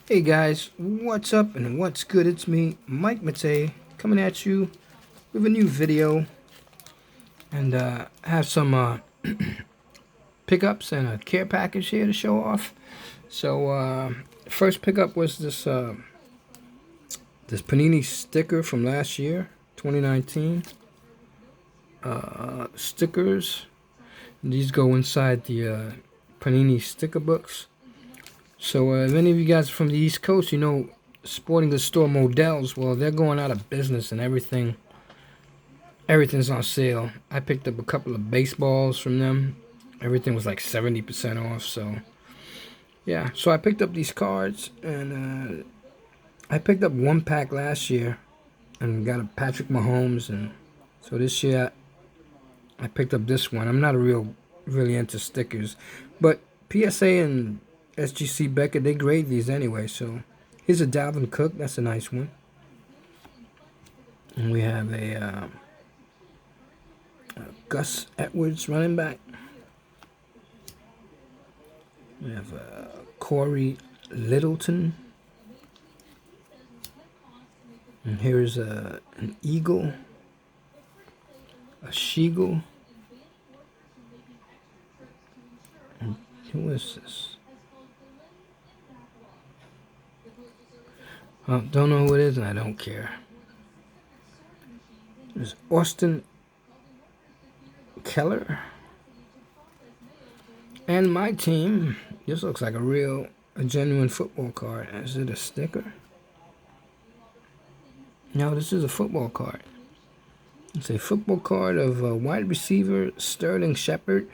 Hey guys, what's up and what's good? It's me, Mike Matei, coming at you with a new video, and have some pickups and a care package here to show off. So first pickup was this Panini sticker from last year, 2019. Stickers. These go inside the Panini sticker books. So if any of you guys are from the East Coast, you know Sporting Goods store Models, well, they're going out of business and everything's on sale. I picked up a couple of baseballs from them. Everything was like 70% off, so yeah. So I picked up these cards, and I picked up one pack last year and got a Patrick Mahomes, and so this year I picked up this one. I'm not really into stickers, but PSA and SGC Beckett, they grade these anyway. So here's a Dalvin Cook. That's a nice one. And we have a Gus Edwards running back. We have Corey Littleton. And here's an Eagle. A Sheagle. And who is this? Don't know who it is, and I don't care. There's Austin Keller. And my team. This looks like a genuine football card. Is it a sticker? No, this is a football card. It's a football card of wide receiver Sterling Shepard.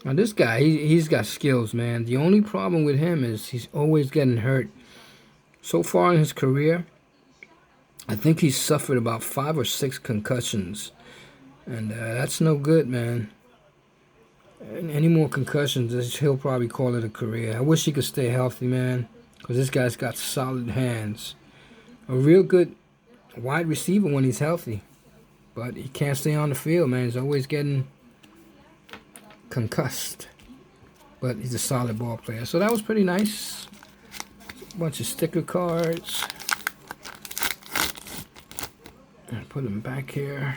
Now this guy, he's got skills, man. The only problem with him is he's always getting hurt. So far in his career, I think he's suffered about 5 or 6 concussions. And that's no good, man. And any more concussions, he'll probably call it a career. I wish he could stay healthy, man, because this guy's got solid hands. A real good wide receiver when he's healthy. But he can't stay on the field, man. He's always getting concussed. But he's a solid ball player. So that was pretty nice. A bunch of sticker cards. And put them back here.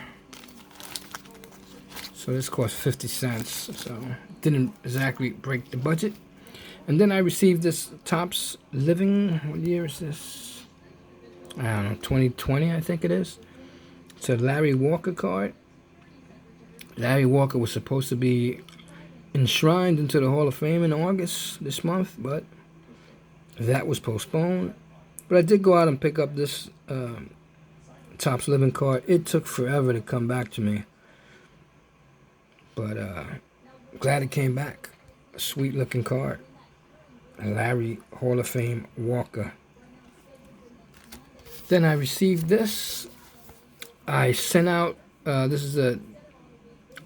So this cost 50 cents. So didn't exactly break the budget. And then I received this Topps Living. What year is this? I don't know, 2020 I think it is. It's a Larry Walker card. Larry Walker was supposed to be enshrined into the Hall of Fame in August this month, but that was postponed. But I did go out and pick up this Topps Living card. It took forever to come back to me, but glad it came back. A sweet looking card. Larry Hall of Fame Walker. Then I received this. I sent out, this is a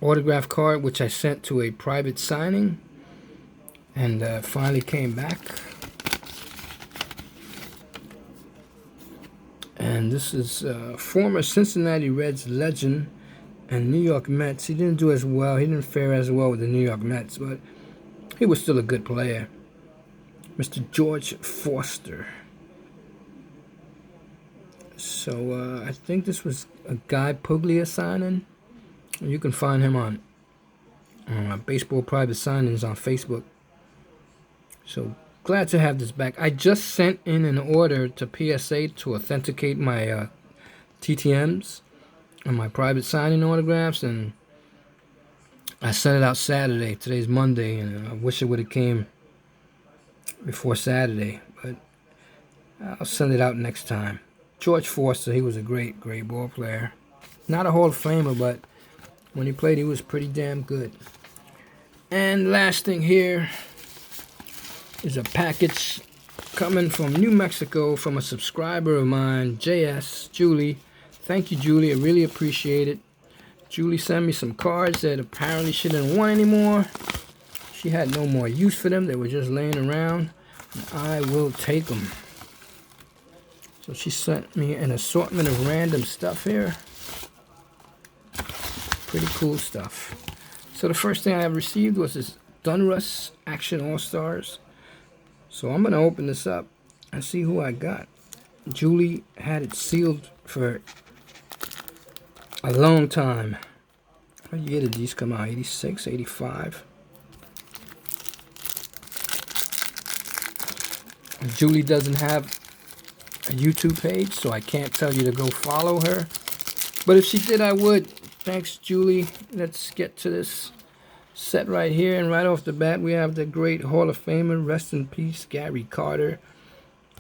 autograph card which I sent to a private signing, and finally came back. And this is former Cincinnati Reds legend and New York Mets. He didn't do as well. He didn't fare as well with the New York Mets, but he was still a good player. Mr. George Foster. So I think this was a Guy Puglia signing. You can find him on Baseball Private Signings on Facebook. So glad to have this back. I just sent in an order to PSA to authenticate my TTMs and my private signing autographs, and I sent it out Saturday. Today's Monday, and I wish it would have came before Saturday, but I'll send it out next time. George Foster, he was a great ball player. Not a Hall of Famer, but when he played, he was pretty damn good. And last thing here is a package coming from New Mexico from a subscriber of mine, JS, Julie. Thank you, Julie. I really appreciate it. Julie sent me some cards that apparently she didn't want anymore. She had no more use for them. They were just laying around. And I will take them. So she sent me an assortment of random stuff here. Pretty cool stuff. So the first thing I received was this Donruss Action All-Stars. So I'm going to open this up. Let's see who I got. Julie had it sealed for a long time. What year did these come out? 86, 85. Julie doesn't have a YouTube page, so I can't tell you to go follow her. But if she did, I would. Thanks, Julie. Let's get to this set right here. And right off the bat, we have the great Hall of Famer, rest in peace, Gary Carter.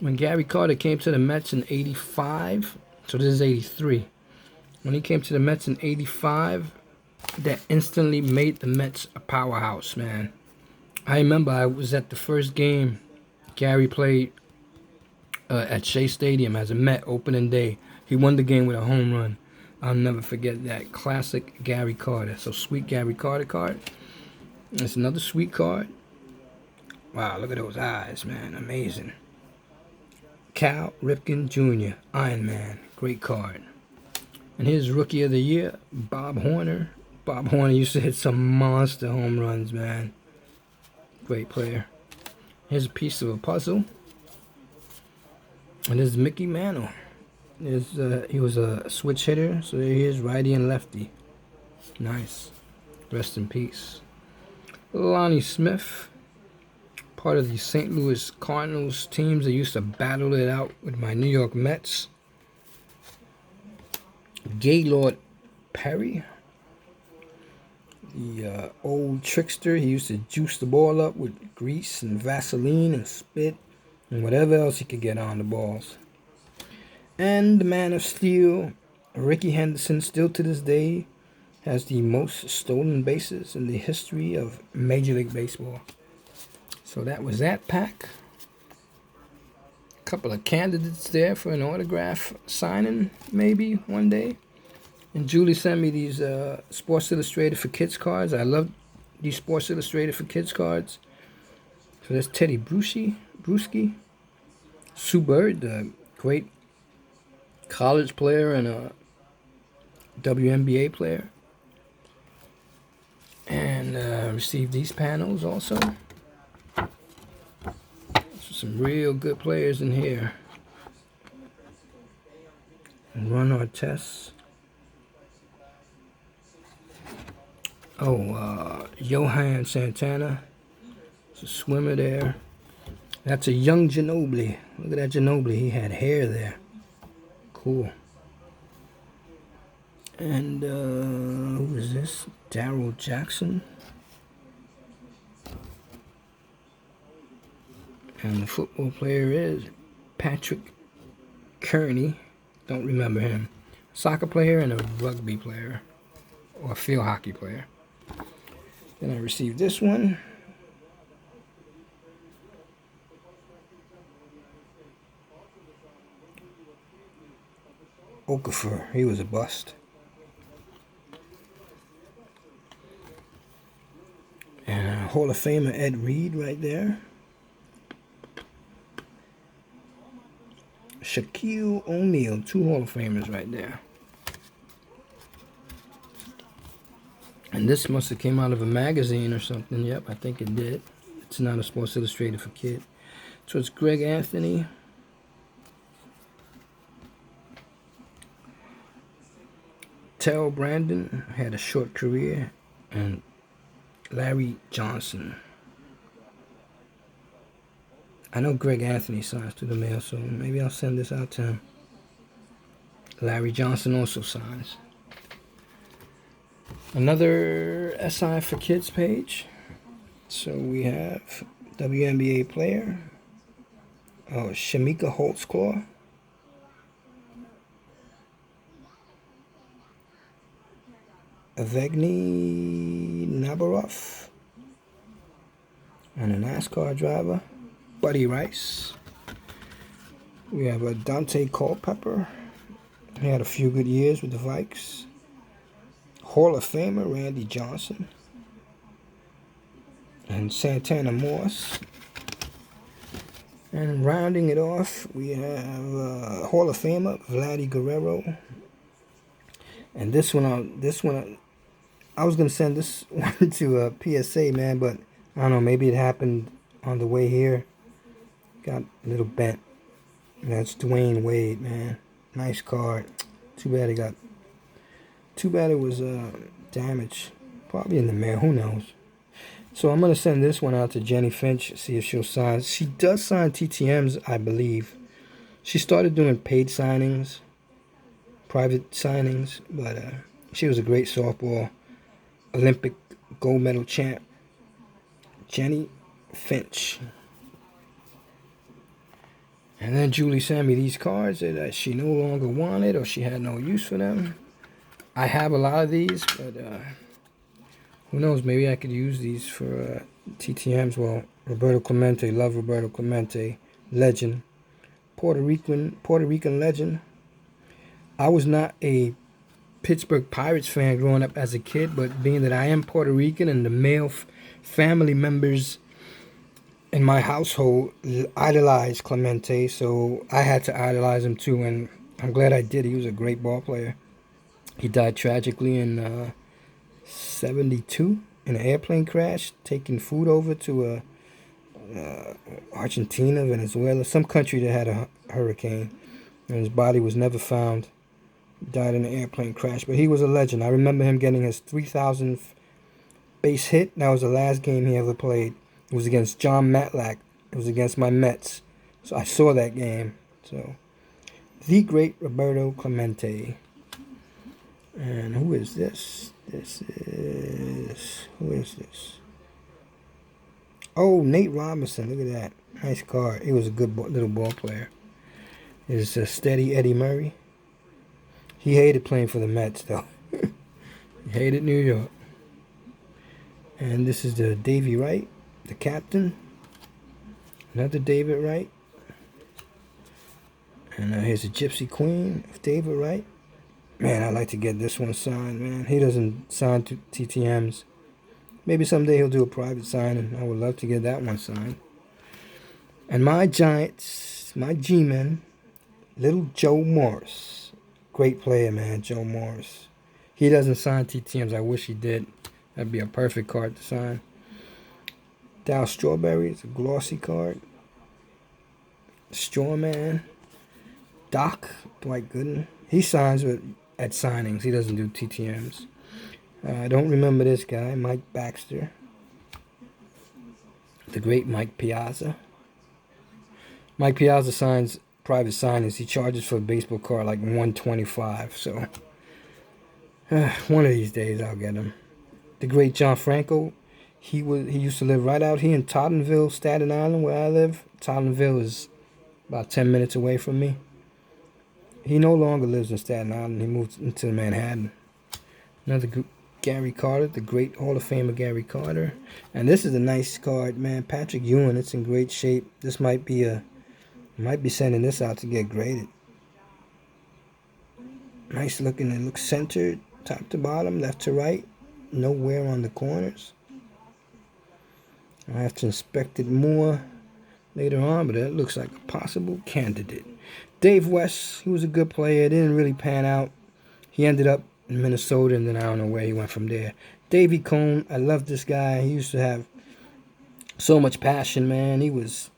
When Gary Carter came to the Mets in 85, so this is 83. When he came to the Mets in 85, that instantly made the Mets a powerhouse, man. I remember I was at the first game Gary played at Shea Stadium as a Met opening day. He won the game with a home run. I'll never forget that. Classic Gary Carter. So sweet Gary Carter card. It's another sweet card. Wow, look at those eyes, man. Amazing. Cal Ripken Jr., Iron Man. Great card. And here's Rookie of the Year, Bob Horner. Bob Horner used to hit some monster home runs, man. Great player. Here's a piece of a puzzle. And this is Mickey Mantle. He was a switch hitter, so there he is, righty and lefty. Nice. Rest in peace. Lonnie Smith, part of the St. Louis Cardinals teams that used to battle it out with my New York Mets. Gaylord Perry, the old trickster. He used to juice the ball up with grease and Vaseline and spit and whatever else he could get on the balls. And the Man of Steel, Ricky Henderson, still to this day has the most stolen bases in the history of Major League Baseball. So that was that pack. A couple of candidates there for an autograph signing maybe one day. And Julie sent me these Sports Illustrated for Kids cards. I love these Sports Illustrated for Kids cards. So there's Teddy Bruschi. Sue Bird, the great college player and a WNBA player. And received these panels also. Some real good players in here. Ron Artest. Johan Santana. It's a swimmer there. That's a young Ginobili. Look at that Ginobili. He had hair there. Cool. And who is this? Darryl Jackson. And the football player is Patrick Kearney. Don't remember him. Soccer player and a rugby player. Or a field hockey player. Then I received this one. Okafor. He was a bust. And Hall of Famer Ed Reed right there. Shaquille O'Neal, 2 Hall of Famers right there. And this must have came out of a magazine or something. Yep, I think it did. It's not a Sports Illustrated for Kids. So it's Greg Anthony. Tel Brandon had a short career. And Larry Johnson. I know Greg Anthony signs through the mail, so maybe I'll send this out to him. Larry Johnson also signs. Another SI for Kids page. So we have WNBA player. Shamika Holtzclaw. Evgeny Nabarov. And a NASCAR driver. Buddy Rice. We have a Dante Culpepper. He had a few good years with the Vikes. Hall of Famer Randy Johnson. And Santana Moss. And rounding it off, we have Hall of Famer Vladdy Guerrero. And this one, I was gonna send this one to a PSA, man, but I don't know. Maybe it happened on the way here. Got a little bent. That's Dwayne Wade, man. Nice card. Too bad it got. Too bad it was damaged. Probably in the mail. Who knows? So I'm gonna send this one out to Jenny Finch. See if she'll sign. She does sign TTMs, I believe. She started doing paid signings, private signings, but she was a great softball Olympic gold medal champ. Jenny Finch. And then Julie sent me these cards that she no longer wanted or she had no use for them. I have a lot of these, but who knows? Maybe I could use these for TTMs. Well, Roberto Clemente, love Roberto Clemente, legend, Puerto Rican legend. I was not a Pittsburgh Pirates fan growing up as a kid, but being that I am Puerto Rican and the male family members in my household idolized Clemente, so I had to idolize him too, and I'm glad I did. He was a great ball player. He died tragically in 72 in an airplane crash, taking food over to Argentina, Venezuela, some country that had a hurricane, and his body was never found. He died in an airplane crash, but he was a legend. I remember him getting his 3,000th base hit. That was the last game he ever played. It was against John Matlack. It was against my Mets. So I saw that game. So, the great Roberto Clemente. And who is this? Who is this? Oh, Nate Robinson. Look at that. Nice card. He was a good little ball player. It's a steady Eddie Murray. He hated playing for the Mets, though. He hated New York. And this is the Davey Wright, the captain. Another David Wright. And here's a Gypsy Queen of David Wright. Man, I'd like to get this one signed, man. He doesn't sign to TTMs. Maybe someday he'll do a private signing. I would love to get that one signed. And my Giants, my G-Men, little Joe Morris. Great player, man, Joe Morris. He doesn't sign TTMs. I wish he did. That'd be a perfect card to sign. Dow Strawberry is a glossy card. Strawman. Doc, Dwight Gooden. He signs at signings. He doesn't do TTMs. I don't remember this guy, Mike Baxter. The great Mike Piazza. Mike Piazza signs private signings. He charges for a baseball card like $125. So one of these days I'll get him. The great John Franco. He used to live right out here in Tottenville, Staten Island, where I live. Tottenville is about 10 minutes away from me. He no longer lives in Staten Island. He moved into Manhattan. Another Gary Carter, the great Hall of Famer Gary Carter. And this is a nice card, man. Patrick Ewing, it's in great shape. This might be sending this out to get graded. Nice looking. It looks centered, top to bottom, left to right. No wear on the corners. I have to inspect it more later on, but it looks like a possible candidate. Dave West, he was a good player. It didn't really pan out. He ended up in Minnesota, and then I don't know where he went from there. Davey Cone, I love this guy. He used to have so much passion, man. He was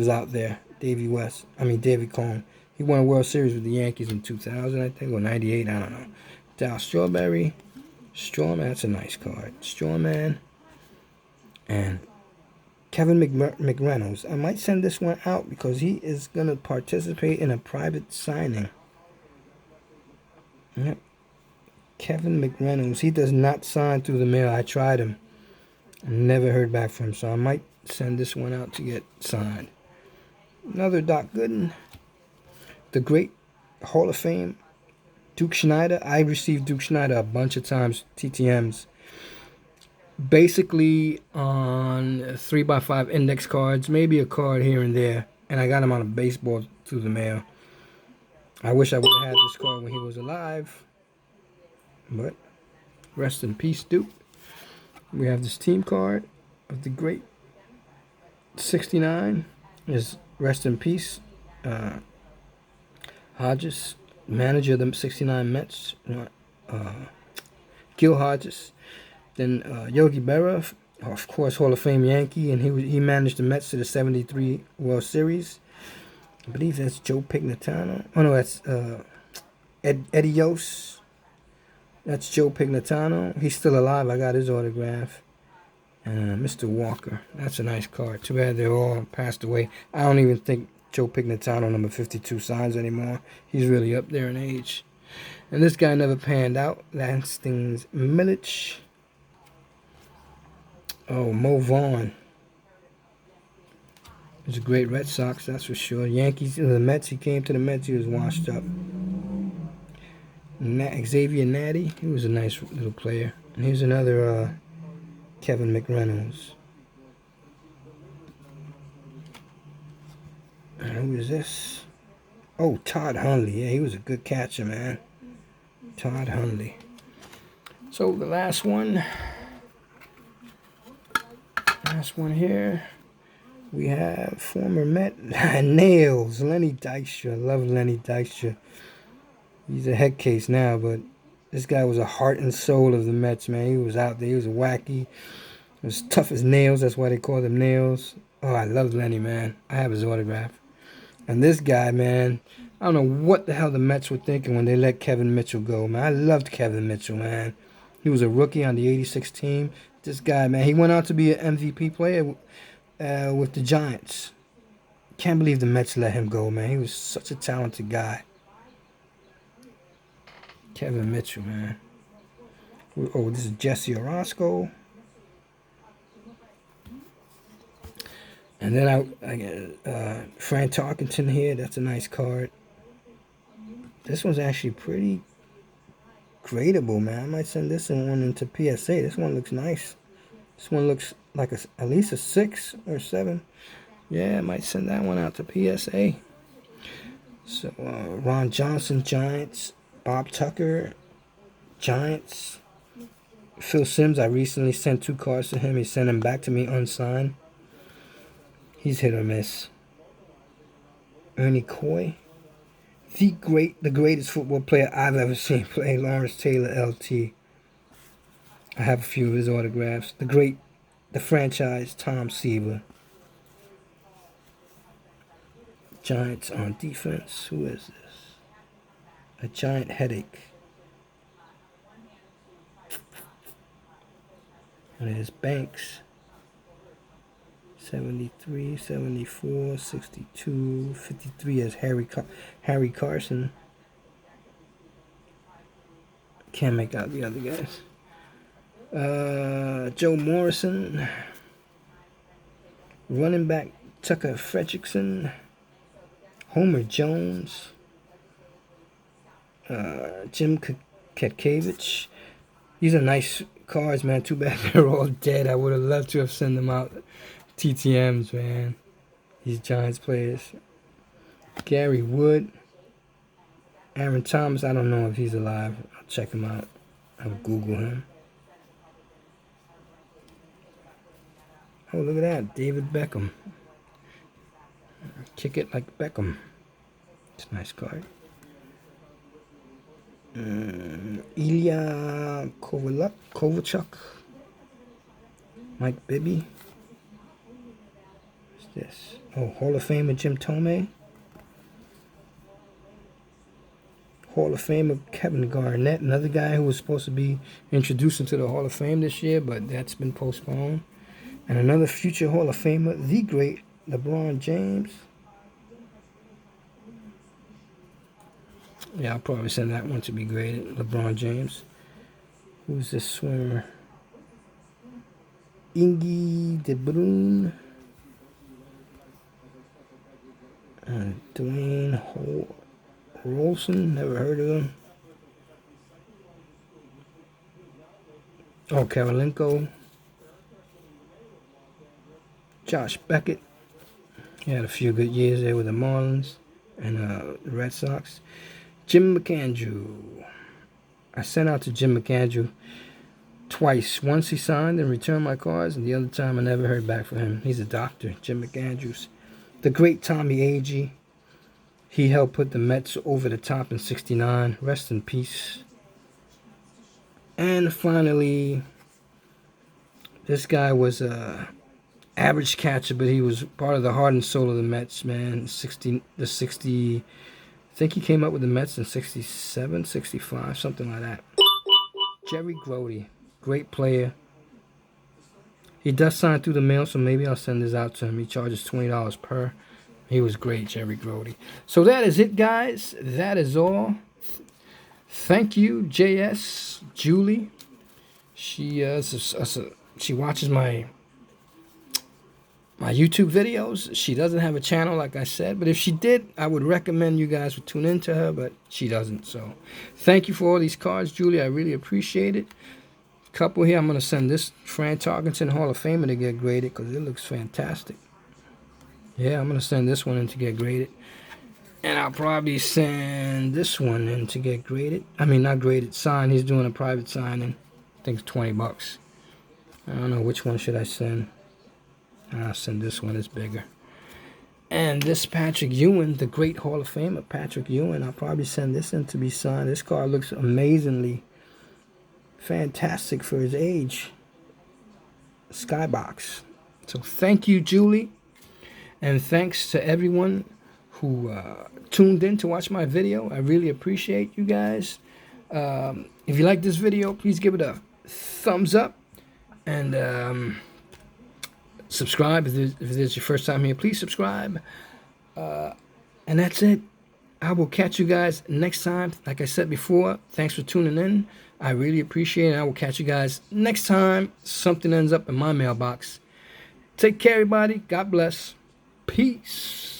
out there. Davey Cone. He won a World Series with the Yankees in 2000, I think, or 98, I don't know. Dow Strawberry. Strawman, that's a nice card. Strawman. And Kevin McReynolds. I might send this one out because he is going to participate in a private signing. Yep. Kevin McReynolds. He does not sign through the mail. I tried him. Never heard back from him. So I might send this one out to get signed. Another Doc Gooden. The great Hall of Fame. Duke Schneider. I received Duke Schneider a bunch of times. TTMs. Basically on 3x5 index cards, maybe a card here and there, and I got him on a baseball through the mail. I wish I would have had this card when he was alive, but rest in peace, Duke. We have this team card of the great 69 is rest in peace. Hodges, manager of the 69 Mets, Gil Hodges. Then Yogi Berra, of course, Hall of Fame Yankee, and he managed the Mets to the 73 World Series. I believe that's Joe Pignatano. Oh no, that's Edios. That's Joe Pignatano. He's still alive. I got his autograph. And Mr. Walker. That's a nice card. Too bad they're all passed away. I don't even think Joe Pignatano number 52 signs anymore. He's really up there in age. And this guy never panned out. Lansing's Milich. Oh, Mo Vaughn. He's a great Red Sox, that's for sure. Yankees, the Mets, he came to the Mets, he was washed up. Xavier Natty, he was a nice little player. And here's another Kevin McReynolds. And who is this? Oh, Todd Hundley. Yeah, he was a good catcher, man. Todd Hundley. So the last one here. We have former Met Nails, Lenny Dykstra. I love Lenny Dykstra. He's a head case now, but this guy was a heart and soul of the Mets, man. He was out there. He was wacky. He was tough as nails. That's why they called him Nails. Oh, I love Lenny, man. I have his autograph. And this guy, man, I don't know what the hell the Mets were thinking when they let Kevin Mitchell go, man. I loved Kevin Mitchell, man. He was a rookie on the 86 team. This guy, man, he went out to be an MVP player with the Giants. Can't believe the Mets let him go, man. He was such a talented guy. Kevin Mitchell, man. Oh, this is Jesse Orozco. And then I get Frank Tarkenton here. That's a nice card. This one's actually pretty gradable, man. I might send this one into PSA. This one looks nice. This one looks like at least a 6 or 7. Yeah, I might send that one out to PSA. So, Ron Johnson, Giants. Bob Tucker, Giants. Phil Simms, I recently sent 2 cards to him. He sent them back to me unsigned. He's hit or miss. Ernie Coy. The greatest football player I've ever seen play, Lawrence Taylor, LT. I have a few of his autographs. The franchise, Tom Seaver. Giants on defense. Who is this? A giant headache. And there's Banks. 73, 74, 62, 53 as Harry Carson. Can't make out the other guys. Joe Morrison. Running back Tucker Fredrickson. Homer Jones. Jim Ketkevich. These are nice cards, man. Too bad they're all dead. I would have loved to have sent them out. TTMs, man. These Giants players. Gary Wood. Aaron Thomas. I don't know if he's alive. I'll check him out. I'll Google him. Oh, look at that. David Beckham. Kick it like Beckham. It's a nice card. Ilya Kovalchuk. Mike Bibby. What's this? Oh, Hall of Famer Jim Tomei. Hall of Famer Kevin Garnett. Another guy who was supposed to be introduced into the Hall of Fame this year, but that's been postponed. And another future Hall of Famer, the great LeBron James. Yeah, I'll probably send that one to be graded. LeBron James. Who's this swimmer? Ingy De Bruyne. Dwayne Rolson. Never heard of him. Oh, Karolinko. Josh Beckett. He had a few good years there with the Marlins and the Red Sox. Jim McAndrew. I sent out to Jim McAndrew twice. Once he signed and returned my cards, and the other time I never heard back from him. He's a doctor, Jim McAndrews. The great Tommy Agee. He helped put the Mets over the top in '69. Rest in peace. And finally, this guy was average catcher, but he was part of the heart and soul of the Mets, man. 60, I think he came up with the Mets in 67, 65, something like that. Jerry Grody, great player. He does sign through the mail, so maybe I'll send this out to him. He charges $20 per. He was great, Jerry Grody. So that is it, guys. That is all. Thank you, JS, Julie. She watches my YouTube videos. She doesn't have a channel, like I said, but if she did, I would recommend you guys would tune into her, but she doesn't. So thank you for all these cards, Julie. I really appreciate it. Couple here, I'm going to send this Fran Tarkenton Hall of Famer to get graded because it looks fantastic. Yeah, I'm going to send this one in to get graded. And I'll probably send this one in to get graded. I mean, not graded, signed. He's doing a private signing. I think it's $20. I don't know which one should I send. I'll send this one. It's bigger. And this Patrick Ewing, the great Hall of Famer, Patrick Ewing, I'll probably send this in to be signed. This card looks amazingly fantastic for his age. Skybox. So thank you, Julie. And thanks to everyone who tuned in to watch my video. I really appreciate you guys. If you like this video, please give it a thumbs up. And subscribe. If this is your first time here, please subscribe. And that's it. I will catch you guys next time. Like I said before, thanks for tuning in. I really appreciate it. I will catch you guys next time something ends up in my mailbox. Take care, everybody. God bless. Peace.